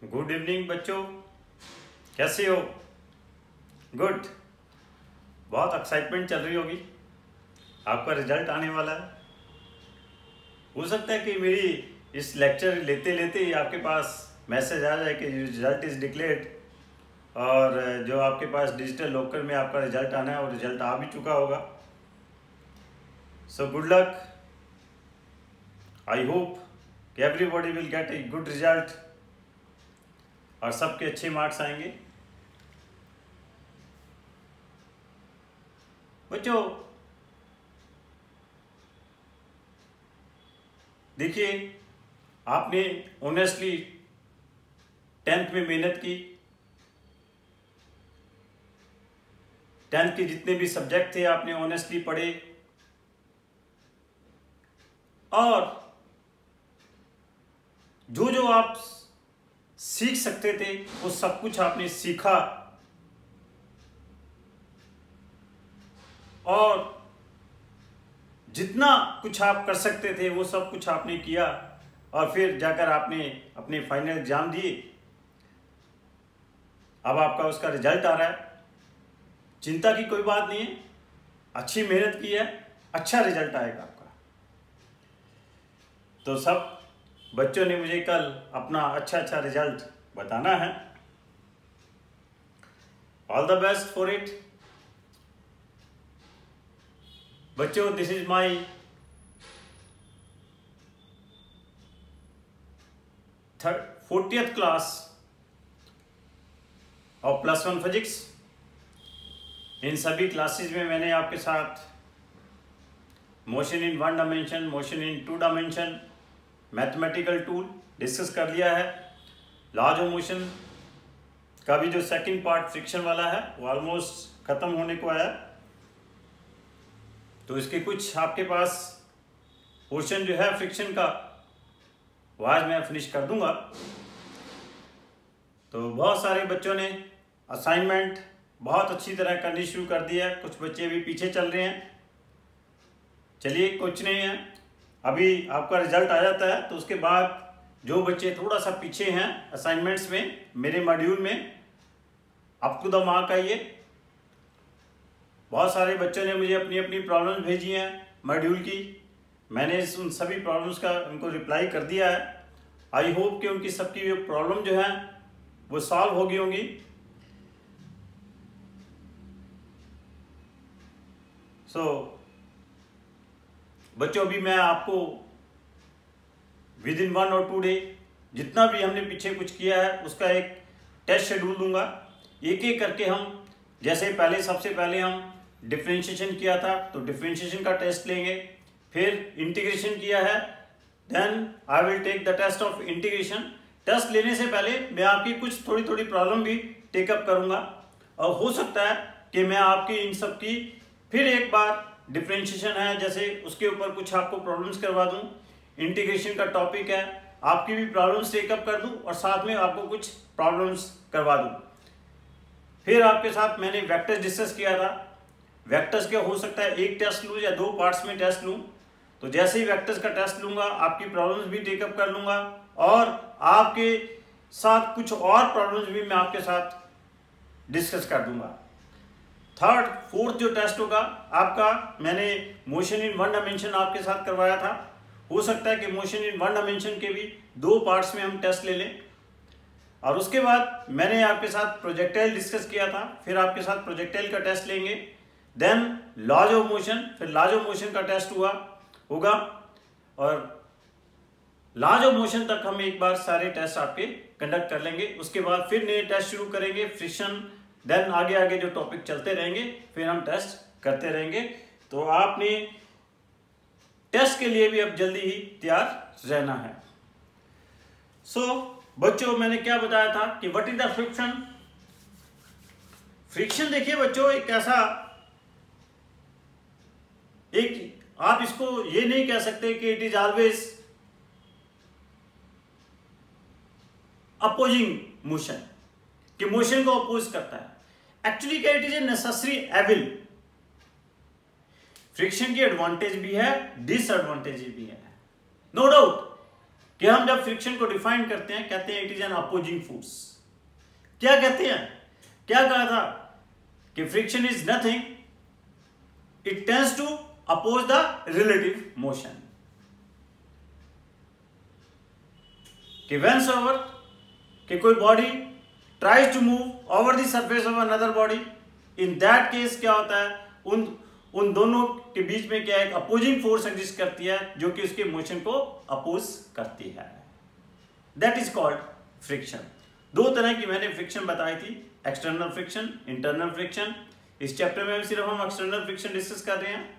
Good evening बच्चों, कैसे हो? गुड। बहुत एक्साइटमेंट चल रही होगी, आपका रिजल्ट आने वाला है। हो सकता है कि मेरी इस लेक्चर लेते लेते ही आपके पास मैसेज आ जाए कि रिजल्ट इज़ डिक्लेयर्ड, और जो आपके पास डिजिटल लॉकर में आपका रिजल्ट आना है और रिजल्ट आ भी चुका होगा। So good luck. I hope कि everybody will get a good result और सबके अच्छे मार्क्स आएंगे। बच्चों देखिए, आपने ऑनेस्टली 10th में मेहनत की। 10th के जितने भी सब्जेक्ट थे आपने ऑनेस्टली पढ़े, और जो जो आप सीख सकते थे वो सब कुछ आपने सीखा, और जितना कुछ आप कर सकते थे वो सब कुछ आपने किया, और फिर जाकर आपने अपने फाइनल एग्जाम दिए। अब आपका उसका रिजल्ट आ रहा है। चिंता की कोई बात नहीं है, अच्छी मेहनत की है, अच्छा रिजल्ट आएगा आपका। तो सब बच्चों ने मुझे कल अपना अच्छा रिजल्ट बताना है। All the best for it बच्चों। This is my fortieth class of +1 physics. इन सभी क्लासेस में मैंने आपके साथ motion in 1 dimension, motion in 2 dimension, mathematical tool discuss कर लिया है। लॉज ऑफ मोशन का भी जो सेकंड पार्ट फ्रिक्शन वाला है वो ऑलमोस्ट खत्म होने को आया। तो इसके कुछ आपके पास पोर्शन जो है फ्रिक्शन का वो आज मैं फिनिश कर दूंगा। तो बहुत सारे बच्चों ने असाइनमेंट बहुत अच्छी तरह करनी शुरू कर दिया है, कुछ बच्चे भी पीछे चल रहे हैं। चलिए, कुछ नहीं है, अभी आपका रिजल्ट आ जाता है तो उसके बाद जो बच्चे थोड़ा सा पीछे हैं असाइनमेंट्स में, मेरे मॉड्यूल में अप टू द मार्क आइए। बहुत सारे बच्चों ने मुझे अपनी अपनी प्रॉब्लम्स भेजी हैं मॉड्यूल की। मैंने उन सभी प्रॉब्लम्स का उनको रिप्लाई कर दिया है। आई होप कि उनकी सबकी जो प्रॉब्लम जो है वो सॉल्व हो गई होंगी। सो बच्चों, अभी मैं आपको विद इन 1 और 2 डे जितना भी हमने पीछे कुछ किया है उसका एक टेस्ट शेड्यूल दूंगा। एक एक करके हम, जैसे पहले सबसे पहले हम डिफरेंशिएशन किया था तो डिफरेंशिएशन का टेस्ट लेंगे, फिर इंटीग्रेशन किया है, then I will take the test of integration. Test लेने से पहले मैं आपकी कुछ थोड़ी थोड़ी प्रॉब्लम भी टेकअप करूंगा, और हो सकता है कि मैं आपकी इन सब की फिर एक बार डिफरेंशिएशन है जैसे उसके ऊपर कुछ आपको प्रॉब्लम्स करवा दूं, इंटीग्रेशन का टॉपिक है आपकी भी प्रॉब्लम्स टेकअप कर दूं, और साथ में आपको कुछ प्रॉब्लम्स करवा दूं। फिर आपके साथ मैंने वेक्टर्स डिस्कस किया था। वेक्टर्स के हो सकता है एक टेस्ट लूँ या 2 पार्ट्स में टेस्ट लूँ। तो जैसे ही वेक्टर्स का टेस्ट लूँगा आपकी प्रॉब्लम्स भी टेकअप कर लूँगा, और आपके साथ कुछ और प्रॉब्लम्स भी मैं आपके साथ डिस्कस कर दूँगा। थर्ड फोर्थ जो टेस्ट होगा आपका, मैंने मोशन इन 1 डायमेंशन आपके साथ करवाया था। हो सकता है कि मोशन इन 1 डायमेंशन के भी 2 पार्ट्स में हम टेस्ट ले लें। और उसके बाद मैंने आपके साथ प्रोजेक्टाइल डिस्कस किया था, फिर आपके साथ प्रोजेक्टाइल का टेस्ट लेंगे, देन लॉज ऑफ मोशन, फिर लॉज ऑफ मोशन का टेस्ट होगा, और लॉज ऑफ मोशन तक हम एक बार सारे टेस्ट आपके कंडक्ट कर लेंगे। उसके बाद फिर नए टेस्ट शुरू करेंगे, फ्रिक्शन, देन आगे आगे जो टॉपिक चलते रहेंगे, फिर हम टेस्ट करते रहेंगे। तो आपने टेस्ट के लिए भी अब जल्दी ही तैयार रहना है। सो बच्चों, मैंने क्या बताया था कि what is the friction. Friction देखिए बच्चों, एक ऐसा आप इसको ये नहीं कह सकते कि it is always opposing motion, कि मोशन को अपोज करता है। एक्चुअली क्या, it is a necessary evil. Friction की एडवांटेज भी है, डिसएडवांटेज भी है, नो डाउट। कि हम जब फ्रिक्शन को डिफाइन करते हैं कहते हैं it is an opposing force. क्या कहते हैं, क्या कहा था कि friction is nothing, it tends to oppose the relative motion. कि whensoever कि कोई body tries to move over the surface of another body, in that case क्या होता है, उन दोनों के बीच में क्या एक अपोजिंग फोर्स एग्जिस्ट करती है जो कि उसके मोशन को अपोज करती है। That is called friction. दो तरह की मैंने फ्रिक्शन बताई थी, एक्सटर्नल फ्रिक्शन, इंटरनल फ्रिक्शन। इस चैप्टर में सिर्फ हम एक्सटर्नल फ्रिक्शन डिस्कस कर रहे हैं।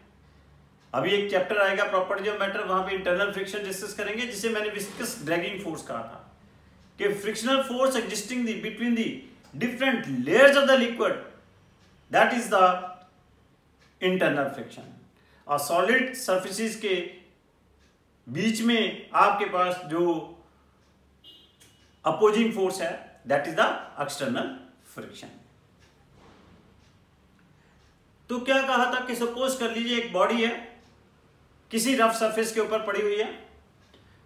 अभी एक चैप्टर आएगा प्रॉपर्टी ऑफ मैटर, वहां पे इंटरनल फ्रिक्शन डिस्कस करेंगे, जिसे मैंने विस्कस ड्रैगिंग फोर्स कहा था कि frictional force existing between the different layers of the liquid, that is the internal friction. और सॉलिड सरफेसेस के बीच में आपके पास जो अपोजिंग फोर्स है that is the external friction. तो क्या कहा था कि सपोज कर लीजिए एक बॉडी है किसी रफ सरफेस के ऊपर पड़ी हुई है,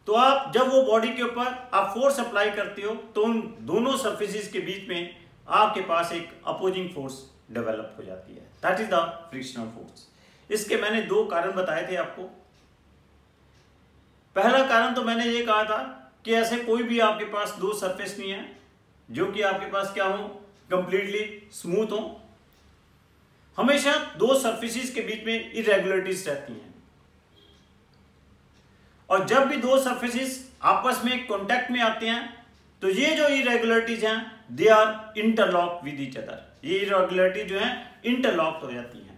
तो आप जब वो बॉडी के ऊपर आप फोर्स अप्लाई करते हो तो उन दोनों सरफेसेस के बीच में आपके पास एक अपोजिंग फोर्स डेवलप हो जाती है, that is the frictional force. इसके मैंने दो कारण बताए थे आपको। पहला कारण तो मैंने ये कहा था कि ऐसे कोई भी आपके पास दो सरफेस नहीं है जो कि आपके पास क्या हो, कंप्लीटली स्मूथ हो। हमेशा दो सरफेसेस के बीच में इरेगुलरिटीज रहती हैं, और जब भी दो सरफेसेस आपस में कांटेक्ट में आते हैं तो ये जो इरेगुलरिटीज हैं they are interlock with each other. ये इरेगुलरिटी जो है इंटरलॉक हो जाती हैं,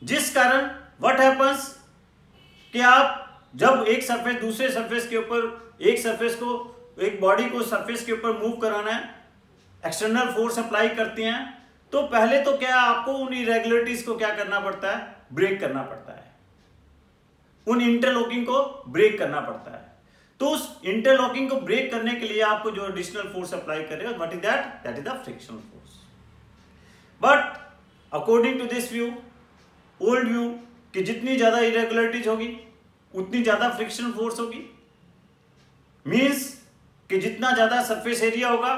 जिस कारण व्हाट हैपन्स कि आप जब एक सरफेस दूसरे सरफेस के ऊपर एक बॉडी को सरफेस के ऊपर मूव कराना है, एक्सटर्नल फोर्स अप्लाई करते हैं, तो पहले तो क्या आपको उन इरेगुलरिटीज को क्या करना पड़ता है, ब्रेक करना पड़ता है, उन इंटरलॉकिंग को ब्रेक करना पड़ता है। तो उस इंटरलॉकिंग को ब्रेक करने के लिए आपको जो एडिशनल फोर्स अप्लाई करेगा what is that, that is the frictional force. But according to this view, old view, कि जितनी ज्यादा इरेगुलरिटीज होगी उतनी ज्यादा फ्रिक्शनल फोर्स होगी, मींस कि जितना ज्यादा सरफेस एरिया होगा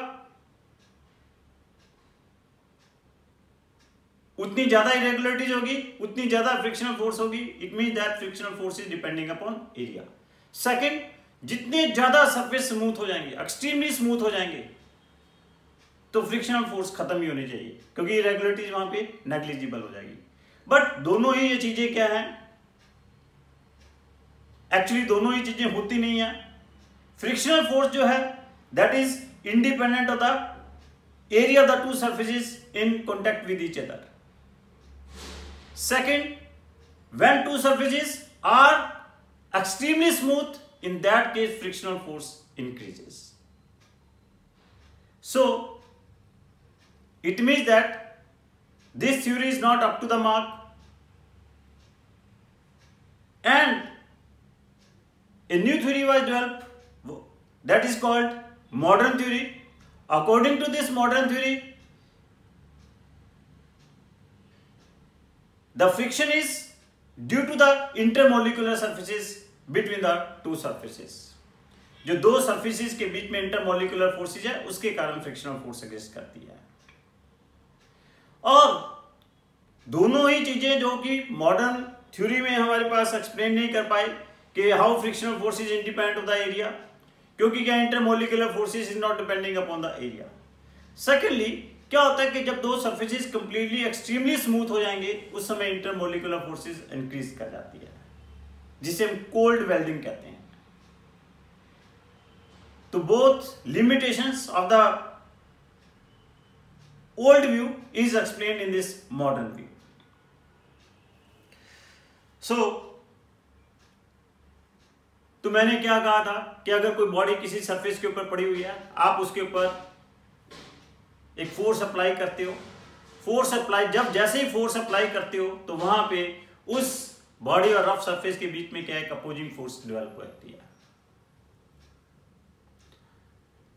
उतनी ज्यादा इरेगुलरिटीज होगी, उतनी ज्यादा फ्रिक्शनल फोर्स होगी। It means that frictional force is depending upon area. Second, जितने ज्यादा सरफेस स्मूथ हो जाएंगे, एक्सट्रीमली स्मूथ हो जाएंगे, तो फ्रिक्शनल फोर्स खत्म ही होनी चाहिए, क्योंकि इरेगुलरिटीज वहां पे नेग्लिजिबल हो जाएगी। बट दोनों ही ये चीजें क्या है, एक्चुअली दोनों ही चीजें होती नहीं है। फ्रिक्शनल फोर्स जो है that is independent of the area of the two surfaces in contact with each other. Second, when two surfaces are extremely smooth, in that case frictional force increases. So, it means that this theory is not up to the mark, and a new theory was developed that is called modern theory. According to this modern theory, the friction is due to the intermolecular surfaces between the two surfaces. जो दो surfaces के बीच में intermolecular forces है उसके कारण frictional force exist करती है। और दोनों ही चीजें जो कि मॉडर्न थ्योरी में हमारे पास एक्सप्लेन नहीं कर पाए कि how frictional force is independent of the area, क्योंकि क्या intermolecular forces is not depending upon the area. Secondly, क्या होता है कि जब दो सरफेसेस कंप्लीटली एक्सट्रीमली स्मूथ हो जाएंगे उस समय इंटरमोलिकुलर फोर्सेस इंक्रीज कर जाती है, जिसे हम कोल्ड वेल्डिंग कहते हैं। तो both limitations of the old view is explained in this modern view. तो मैंने क्या कहा था कि अगर कोई बॉडी किसी सरफेस के ऊपर पड़ी हुई है, आप उसके ऊपर एक फोर्स अप्लाई करते हो, फोर्स अप्लाई जैसे ही फोर्स अप्लाई करते हो तो वहां पे उस बॉडी और रफ सरफेस के बीच में क्या एक अपोजिंग फोर्स डेवलप हो जाती है।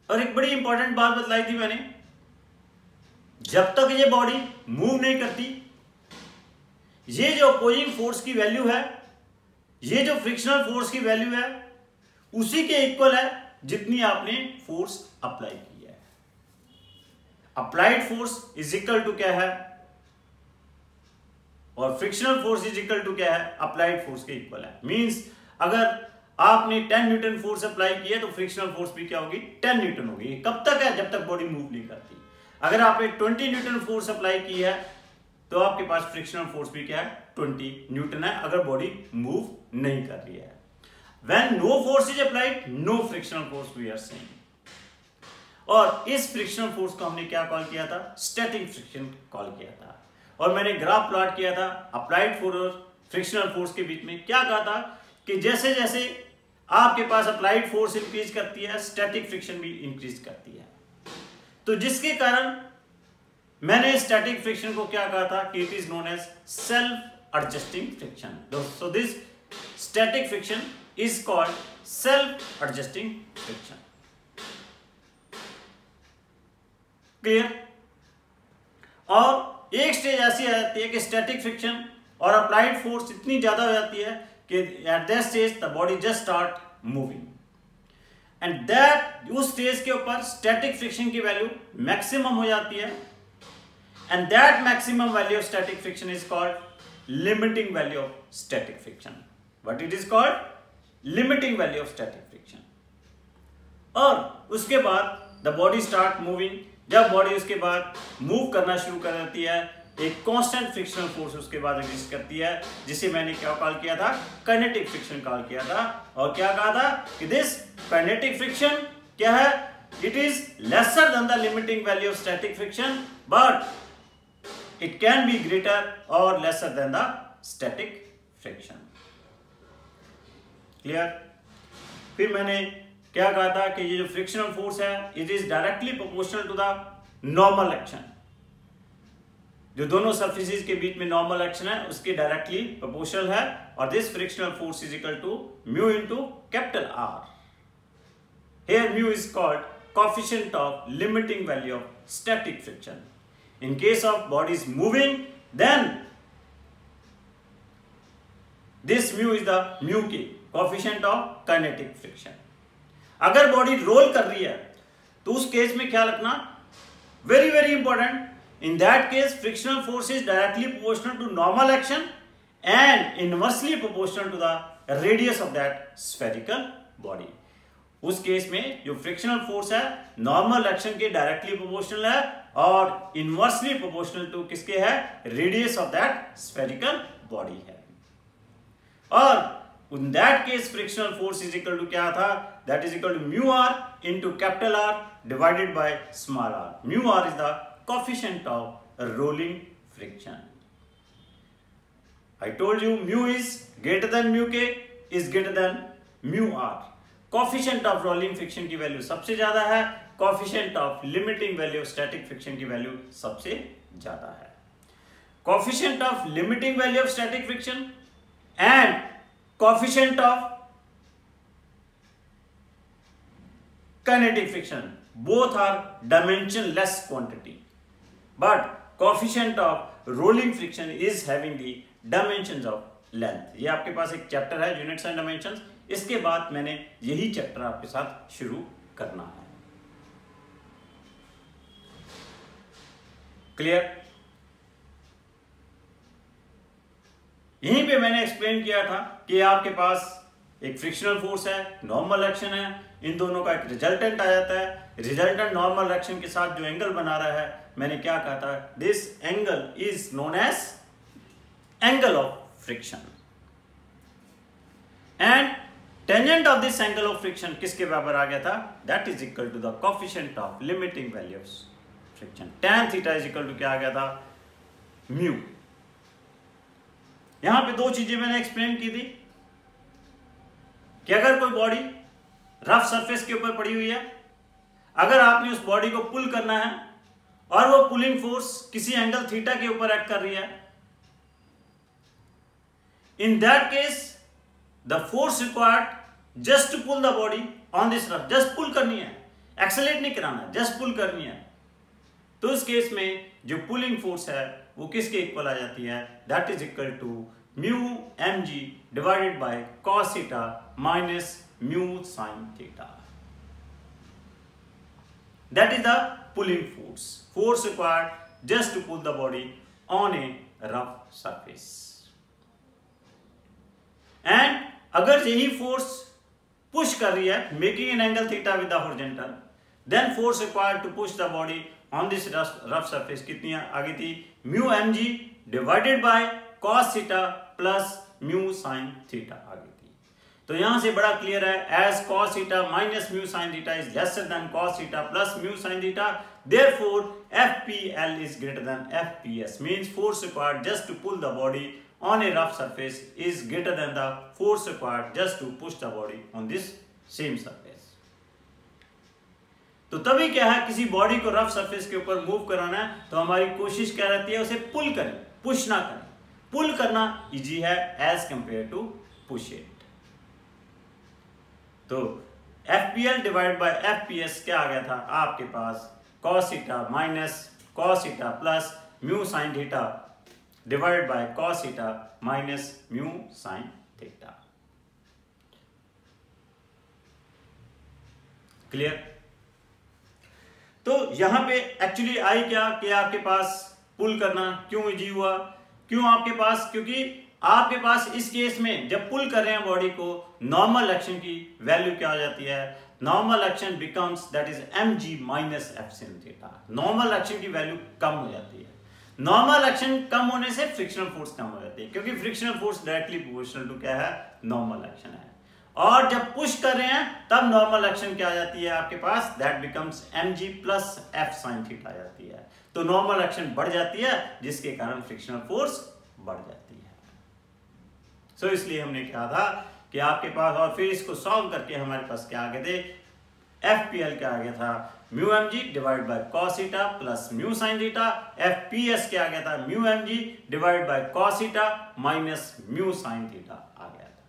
और एक बड़ी इंपॉर्टेंट बात बतलाई थी मैंने, जब तक ये बॉडी मूव नहीं करती, ये जो अपोजिंग फोर्स की वैल्यू है ये जो फ्रिक्शनल फोर्स की वैल्यू है उसी के इक्वल है जितनी आपने फोर्स अप्लाई की है। Applied force is equal to क्या है, और frictional force is equal to क्या है, अप्लाइड फोर्स के इक्वल है। मींस अगर आपने 10 न्यूटन फोर्स अप्लाई किया तो फ्रिक्शनल फोर्स भी क्या होगी, 10 न्यूटन होगी। कब तक है, जब तक बॉडी मूव नहीं करती। अगर आपने 20 न्यूटन फोर्स अप्लाई की है तो आपके पास फ्रिक्शनल फोर्स भी क्या है, 20 न्यूटन है, अगर बॉडी मूव नहीं कर रही है। When no force is applied, no frictional force we are saying। और इस फ्रिक्शनल फोर्स को हमने क्या कॉल किया था, स्टैटिक फ्रिक्शन कॉल किया था। और मैंने ग्राफ प्लॉट किया था अप्लाइड फोर्स और फ्रिक्शनल फोर्स के बीच में। क्या कहा था कि जैसे जैसे आपके पास अप्लाइड फोर्स इंक्रीज करती है, स्टैटिक फ्रिक्शन भी इंक्रीज करती है। तो जिसके कारण मैंने स्टैटिक फ्रिक्शन को क्या कहा था कि it is known as self adjusting friction. So this static friction is called self-adjusting friction। Clear. और एक स्टेज ऐसी आ जाती है कि स्टैटिक फ्रिक्शन और अप्लाइड फोर्स इतनी ज्यादा हो जाती है कि at that stage the body just start moving, and that उस स्टेज के ऊपर स्टैटिक फ्रिक्शन की वैल्यू मैक्सिमम हो जाती है, and that maximum value of static friction is called limiting value of static friction. What it is called, limiting value of static friction. और उसके बाद द बॉडी स्टार्ट मूविंग। जब body उसके बाद मूव करना शुरू कर देती है, एक कांस्टेंट फ्रिक्शनल फोर्स उसके बाद एग्जिस्ट करती है, जिसे मैंने क्या कॉल किया था, काइनेटिक फ्रिक्शन कॉल किया था। और क्या कहा था कि दिस काइनेटिक फ्रिक्शन क्या है, it is lesser than the limiting value of static friction, but it can be greater or lesser than the static friction. Clear. फिर मैंने क्या कहा था कि ये जो फ्रिक्शनल फोर्स है it is directly proportional to the normal action. जो दोनों सरफेसेस के बीच में नॉर्मल एक्शन है उसके डायरेक्टली प्रोपोर्शनल है, और this frictional force is equal to mu into capital R. Here mu is called coefficient of limiting value of static friction. In case of body is moving then this mu is the mu के coefficient of kinetic friction. अगर body roll कर रही है तो उस case में क्या रखना, very very important, in that case frictional force is directly proportional to normal action and inversely proportional to the radius of that spherical body. उस केस में जो फ्रिक्शनल फोर्स है नॉर्मल एक्शन के डायरेक्टली प्रोपोर्शनल है और inversely proportional to किसके है, radius of that spherical body है। और in that case frictional force is equal to क्या था, that is equal to mu r into capital R divided by small r। mu r is the coefficient of rolling friction। I told you mu is greater than mu k is greater than mu r। coefficient of rolling friction की value सबसे ज्यादा है, coefficient of limiting value of static friction की value सबसे ज्यादा है। coefficient of limiting value of static friction and coefficient of kinetic friction both are dimensionless quantity, but coefficient of rolling friction is having the dimensions of length। ये आपके पास एक chapter है units and dimensions, इसके बाद मैंने यही chapter आपके साथ शुरू करना है। क्लियर। यहीं पे मैंने एक्सप्लेन किया था कि आपके पास एक फ्रिक्शनल फोर्स है, नॉर्मल एक्शन है, इन दोनों का एक रिजल्टेंट आ जाता है। रिजल्टेंट नॉर्मल एक्शन के साथ जो एंगल बना रहा है, मैंने क्या कहा था, this angle is known as angle of friction, and tangent of this angle of friction किसके बराबर आ गया था, that is equal to the coefficient of limiting value of friction. tan theta is equal to क्या आ गया था, mu. यहां पे दो चीजें मैंने एक्सप्लेन की थी कि अगर कोई बॉडी रफ सरफेस के ऊपर पड़ी हुई है, अगर आपने उस बॉडी को पुल करना है और वो पुलिंग फोर्स किसी एंगल थीटा के ऊपर एक्ट कर रही है, in that case the force required just to pull the body on this rough, just pull करनी है, एक्सेलरेट नहीं कराना है, जस्ट पुल करनी है। तो इस केस में जो पुलिंग फोर्स है वो किसके इक्वल आ जाती है, that is equal to mu mg divided by cos theta minus mu sin theta. That is the pulling force required just to pull the body on a rough surface. And अगर यही force push कर रही है making an angle theta with the horizontal, then force required to push the body on this rough surface कितनी आगे थी, mu mg divided by cos theta plus mu sin theta आगे थी। तो यहां से बड़ा क्लियर है, as cos theta minus mu sin theta is lesser than cos theta plus mu sin theta, therefore FPL is greater than FPS, means force required just to pull the body on a rough surface is greater than the force required just to push the body on this same surface. तो तभी क्या है, किसी body को rough surface के ऊपर move कराना है तो हमारी कोशिश क्या रहती है, उसे पुल करें, पुश ना करें। पुल करना इजी है as compared to push it. तो FPL डिवाइड बाय FPS क्या आ गया था आपके पास, cos theta minus cos theta plus mu sin theta divide by cos theta minus mu sin theta. Clear? तो यहां पे एक्चुअली आई क्या कि आपके पास पुल करना क्यों इजी हुआ, क्यों आपके पास, क्योंकि आपके पास इस केस में जब पुल कर रहे हैं बॉडी को, नॉर्मल एक्शन की वैल्यू क्या हो जाती है, normal action becomes that is mg minus epsilon theta. Normal action की वैल्यू कम हो जाती है। नॉर्मल एक्शन कम होने से फ्रिक्शनल फोर्स कम हो जाती है, क्योंकि frictional force directly proportional to क्या है, नॉर्मल एक्शन है। और जब पुश कर रहे हैं तब नॉर्मल एक्शन क्या आ जाती है आपके पास, that becomes mg plus f sin theta आ जाती है। तो नॉर्मल एक्शन बढ़ जाती है जिसके कारण फ्रिक्शनल फोर्स बढ़ जाती है। सो इसलिए हमने कहा था कि आपके पास, और फिर इसको सॉल्व करके हमारे पास क्या आ गए थे, FPL क्या आ गया था, mu mg divide by cos theta plus mu sin theta, FPS क्या आ गया था, mu mg divide by cos theta minus mu sin theta आ गया था।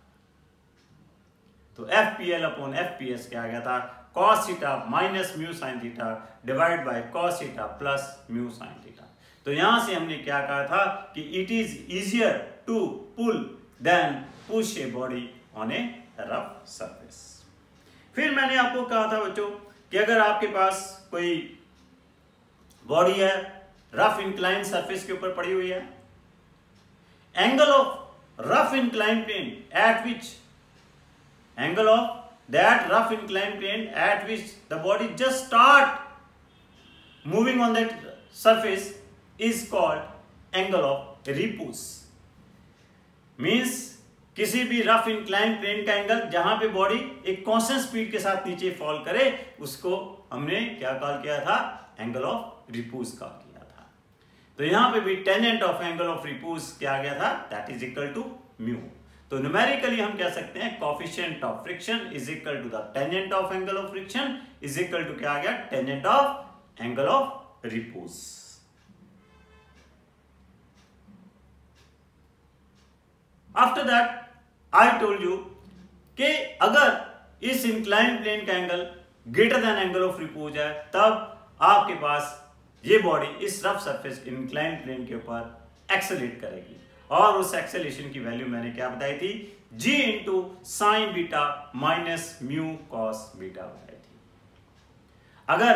तो FPL अपॉन FPS क्या आ गया था, cos theta minus mu sin theta divide by cos theta plus mu sin theta. तो यहां से हमने क्या कहा था कि it is easier to pull than push a body on a rough surface. फिर मैंने आपको कहा था बच्चों कि अगर आपके पास कोई बॉडी है रफ इंक्लाइन सरफेस के ऊपर पड़ी हुई है, angle of rough incline plane at which angle of that rough incline plane at which the body just start moving on that surface is called angle of repose. Means किसी भी rough incline plane का angle जहां पे body एक constant speed के साथ नीचे fall करे, उसको हमने क्या कॉल किया था, एंगल ऑफ रिपूस कॉल किया था। तो यहां पे भी tangent of angle of repose क्या आ गया था, that is equal to mu. तो न्यूमेरिकली हम कह सकते हैं coefficient of friction is equal to the tangent of angle of friction is equal to क्या आ गया, tangent of angle of repose. After that I told you कि अगर इस इंक्लाइन प्लेन का angle greater than angle of repose है, तब आपके पास ये बॉडी इस रफ सरफेस इंक्लाइन प्लेन के ऊपर एक्सेलरेट करेगी। और उस एक्सेलेरेशन की वैल्यू मैंने क्या बताई थी, g into sine beta minus mu cos beta बताई थी। अगर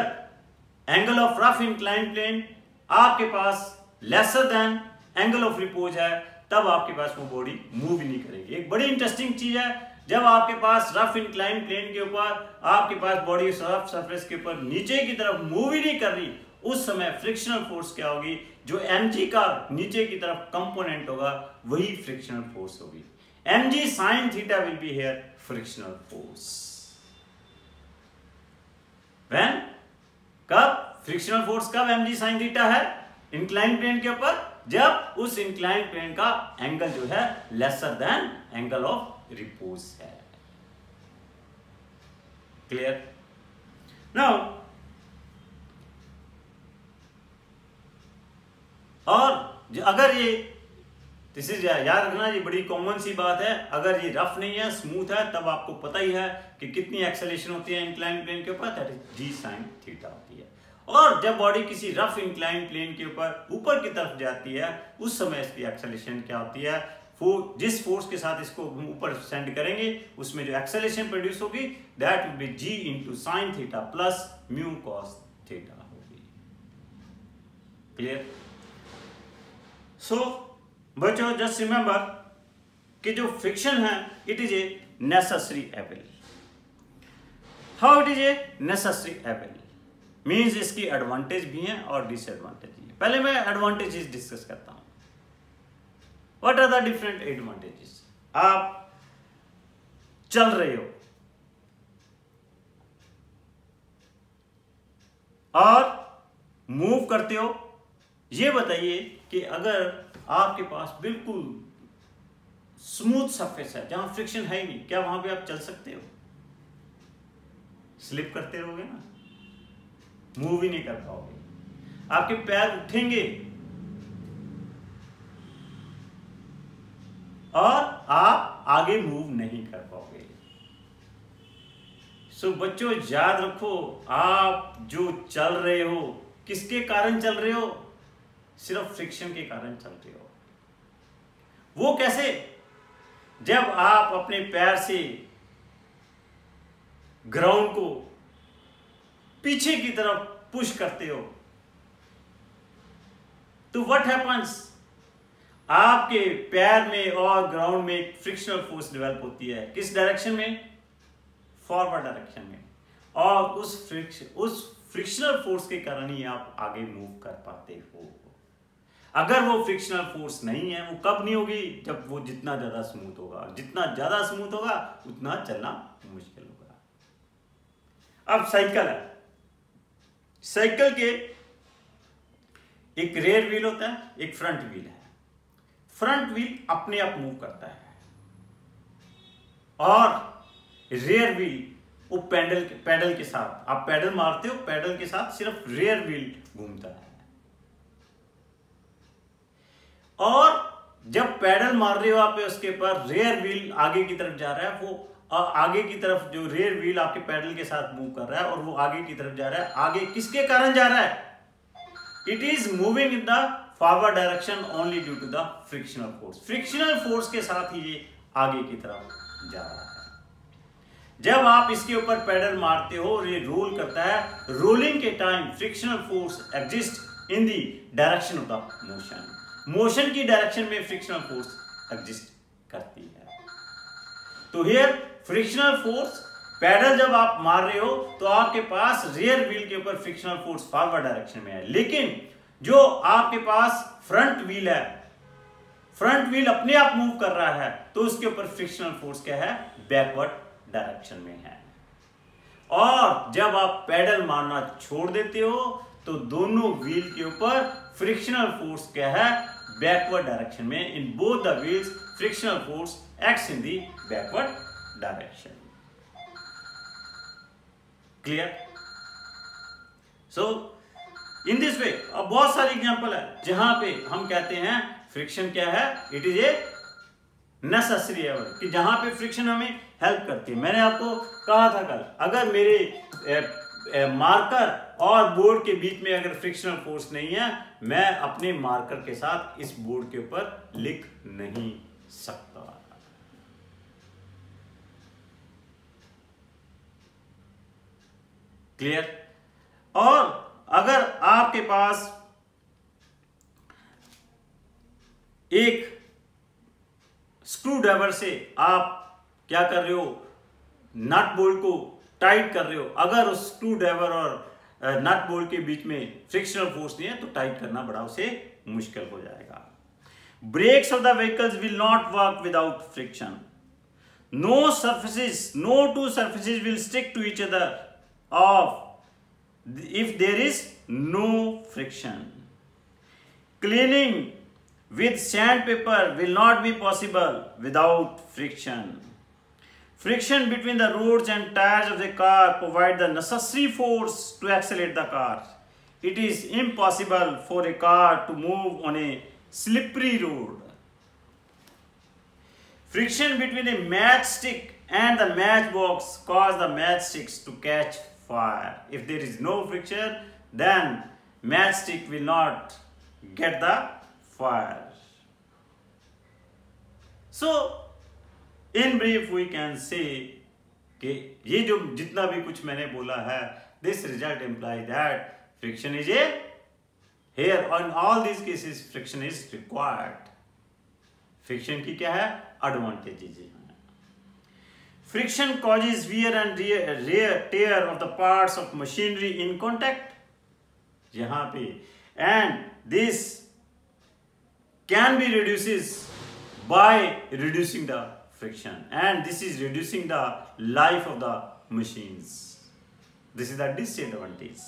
angle of rough incline plane आपके पास lesser than angle of repose है, तब आपके पास वो बॉडी मूव ही नहीं करेगी। एक बड़ी इंटरेस्टिंग चीज है, जब आपके पास रफ इंक्लाइन प्लेन के ऊपर आपके पास बॉडी रफ सरफेस के ऊपर नीचे की तरफ मूव ही नहीं कर रही, उस समय फ्रिक्शनल फोर्स क्या होगी, जो mg का नीचे की तरफ कंपोनेंट होगा वही फ्रिक्शनल फोर्स होगी। mg sin theta will be here frictional force. When, कब फ्रिक्शनल फोर्स, कब mg sin थीटा है इंक्लाइन प्लेन के ऊपर, जब उस इंक्लाइन प्लेन का एंगल जो है laser than angle of repose है। क्लियर? नाउ और अगर ये दिस इज, याद रखना ये बड़ी कॉमन सी बात है, अगर ये रफ नहीं है स्मूथ है तब आपको पता ही है कि कितनी एक्सेलेरेशन होती है इंक्लाइन प्लेन के ऊपर, that is g sin theta होती है। और जब बॉडी किसी रफ इंक्लाइन प्लेन के ऊपर की तरफ जाती है, उस समय इसकी एक्सेलेरेशन क्या होती है, जिस फोर्स के साथ इसको ऊपर सेंड करेंगे उसमें जो एक्सेलरेशन प्रोड्यूस होगी that will be g into sine theta plus mu cos theta होगी। क्लियर? सो बच्चों जस्ट रिमेंबर कि जो फ्रिक्शन है it is a necessary evil. How it is a necessary evil means इसकी एडवांटेज भी हैं और डिसएडवांटेज भी हैं। पहले मैं एडवांटेजेस डिस्कस करता हूं। What are the different advantages? आप चल रहे हो और मूव करते हो, ये बताइए कि अगर आपके पास बिल्कुल स्मूथ सरफेस है जहां फ्रिक्शन है ही नहीं, क्या वहां पे आप चल सकते हो? स्लिप करते रहोगे ना, मूव ही नहीं कर पाओगे, आपके पैर उठेंगे और आप आगे मूव नहीं कर पाओगे। सो बच्चों याद रखो, आप जो चल रहे हो किसके कारण चल रहे हो? सिर्फ फ्रिक्शन के कारण चल रहे हो। वो कैसे? जब आप अपने पैर से ग्राउंड को पीछे की तरफ पुश करते हो तो व्हाट हैपेंस? आपके पैर में और ग्राउंड में एक फ्रिक्शनल फोर्स डेवलप होती है। किस डायरेक्शन में? फॉरवर्ड डायरेक्शन में। और उस फ्रिक्शनल फोर्स के कारण ही आप आगे मूव कर पाते हो। अगर वो फ्रिक्शनल फोर्स नहीं है, वो कब नहीं होगी? जब वो जितना ज्यादा स्मूथ होगा। जितना ज्यादा स्मूथ होगा उतना चलना मुश्किल होगा। अब साइकिल है, साइकिल के एक रेयर व्हील होता है, एक फ्रंट व्हील है। फ्रंट व्हील अपने आप मूव करता है और रेयर व्हील वो पैडल के साथ, आप पैडल मारते हो, पैडल के साथ सिर्फ रेयर व्हील घूमता है। और जब पैडल मार रहे हो आप उसके ऊपर, रेयर व्हील आगे की तरफ जा रहा है, वो आगे की तरफ जो रेयर व्हील आपके पैडल के साथ मूव कर रहा है और वो आगे की तरफ जा रहा है। आगे किसके कारण जा रहा है? It is moving in the forward direction only due to the frictional force. Frictional force के साथ ही ये आगे की तरफ जा रहा है। जब आप इसके ऊपर पैडल मारते हो, ये रोल करता है, रोलिंग के time frictional force exist in the direction of the motion. Motion की डायरेक्शन में फ्रिक्शनल फोर्स एग्जिस्ट करती है। तो हियर फ्रिक्शनल फोर्स, पैडल जब आप मार रहे हो तो आपके पास रेयर व्हील के ऊपर फ्रिक्शनल फोर्स फॉरवर्ड डायरेक्शन में है, लेकिन जो आपके पास फ्रंट व्हील है, फ्रंट व्हील अपने आप मूव कर रहा है तो उसके ऊपर फ्रिक्शनल फोर्स क्या है? बैकवर्ड डायरेक्शन में है। और जब आप पैडल मारना छोड़ देते हो तो दोनों व्हील के ऊपर फ्रिक्शनल फोर्स क्या है? बैकवर्ड डायरेक्शन में। In both the wheels frictional force acts in the backward direction. Clear? So in this way अब बहुत सारे एग्जांपल है जहां पे हम कहते हैं फ्रिक्शन क्या है? It is a necessary evil, कि जहां पे फ्रिक्शन हमें हेल्प करती है। मैंने आपको कहा था कल, अगर मेरे मार्कर और बोर्ड के बीच में अगर फ्रिक्शनल फोर्स नहीं है, मैं अपने मार्कर के साथ इस बोर्ड के ऊपर लिख नहीं सकता। क्लियर? और अगर आपके पास एक स्क्रू ड्राइवर से आप क्या कर रहे हो? नट बोल्ट को टाइट कर रहे हो। अगर उस स्क्रू ड्राइवर और नट बोल्ट के बीच में फ्रिक्शनल फोर्स नहीं है तो टाइट करना बड़ा उसे मुश्किल हो जाएगा। Brakes of the vehicles will not work without friction. No two surfaces will stick to each other if there is no friction. Cleaning with sandpaper will not be possible without friction. Friction between the rods and tires of the car provide the necessary force to accelerate the car. It is impossible for a car to move on a slippery road. Friction between a matchstick and the matchbox cause the matchsticks to catch fire. If there is no friction, then matchstick will not get the fire. So in brief we can say कि ये जो जितना भी कुछ मैंने बोला है, this result imply that friction is a hair, on all these cases friction is required. Friction की क्या है एडवांटेजेस हैं। Friction causes wear and tear of the parts of machinery in contact, यहां पे, and this can be reduces by reducing the friction, and this is reducing the life of the machines. This is the disadvantage.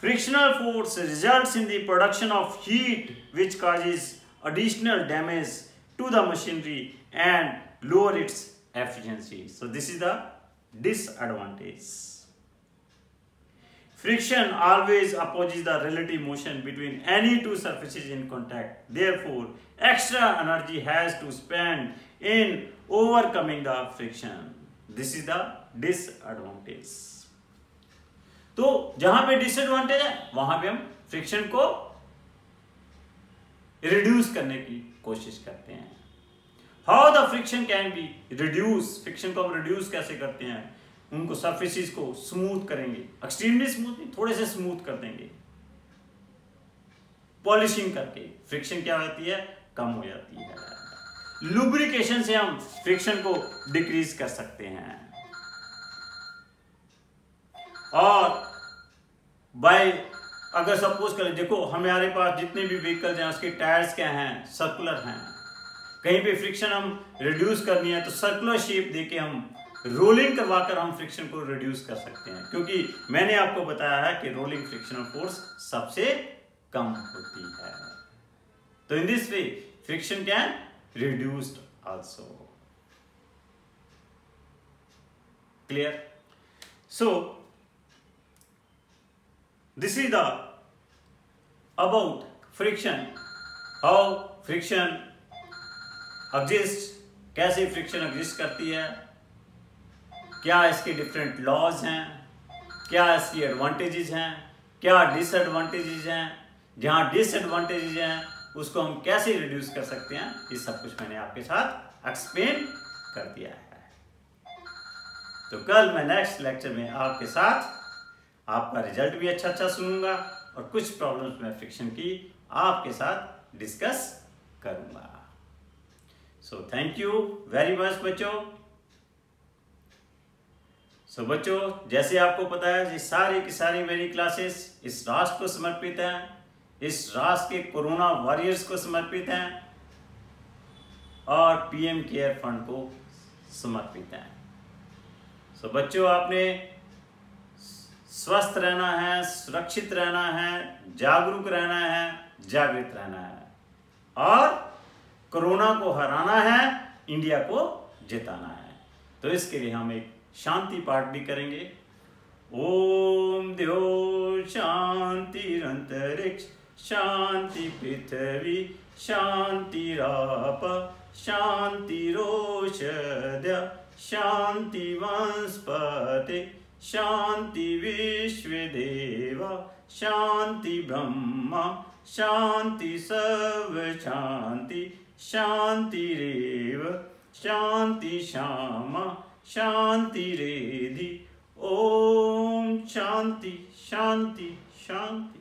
Frictional force results in the production of heat which causes additional damage to the machinery and lower its efficiency. So this is the disadvantage. Friction always opposes the relative motion between any two surfaces in contact. Therefore, extra energy has to spend in overcoming the friction. This is the disadvantage. तो जहां पे disadvantage है वहां पे हम friction को reduce करने की कोशिश करते हैं। How the friction can be reduce, friction को हम रिड्यूस कैसे करते हैं, उनको सरफेसेस को स्मूथ करेंगे, एक्सट्रीमली स्मूथ नहीं, थोड़े से स्मूथ कर देंगे, पॉलिशिंग करके फ्रिक्शन क्या होती है कम हो जाती है। लुब्रिकेशन से हम फ्रिक्शन को डिक्रीज कर सकते हैं, और बाय अगर सपोज करें, देखो हमारे पास जितने भी व्हीकल्स हैं उसके टायर्स क्या हैं सर्कुलर हैं, कहीं पे फ्रिक्शन हम रिड्यूस करनी है तो सर्कुलर शेप देके हम रोलिंग करवाकर हम फ्रिक्शन को रिड्यूस कर सकते हैं, क्योंकि मैंने आपको बताया है कि रोलिंग फ्रिक्शनल फोर्स सबसे कम होती है। तो in this way friction can reduced also. Clear? So this is the about friction, how friction exists, कैसे फ्रिक्शन एग्जिस्ट करती है, क्या इसके डिफरेंट लॉज हैं, क्या इसकी एडवांटेजेस हैं, क्या डिसएडवांटेजेस हैं, जहां डिसएडवांटेजेस हैं उसको हम कैसे रिड्यूस कर सकते हैं, ये सब कुछ मैंने आपके साथ एक्सप्लेन कर दिया है। तो कल मैं नेक्स्ट लेक्चर में आपके साथ आपका रिजल्ट भी अच्छा सुनूंगा और कुछ प्रॉब्लम्स में फ्रिक्शन की आपके साथ डिस्कस करूंगा। So thank you very much बच्चों। सो बच्चों, जैसे आपको पता है ये सारी की सारी मेरी क्लासेस इस राष्ट्र को समर्पित हैं, इस राष्ट्र के कोरोना वॉरियर्स को समर्पित हैं और पीएम केयर फंड को समर्पित हैं। सो बच्चों, आपने स्वस्थ रहना है, सुरक्षित रहना है, जागरूक रहना है, जागृत रहना है और कोरोना को हराना है, इंडिया को जिताना है। तो इसके लिए हम एक शांति पाठ भी करेंगे। ओम द्यो शांतिरंतरिक्ष शांति पृथ्वी शांतिराप शांतिरोषध्य शांति वनस्पति शांति विश्वदेव शांति ब्रह्मा शांति सर्व शांति शांतिरेव शांति श्यामा शांतिरेधि। ओम शांति शांति शांति।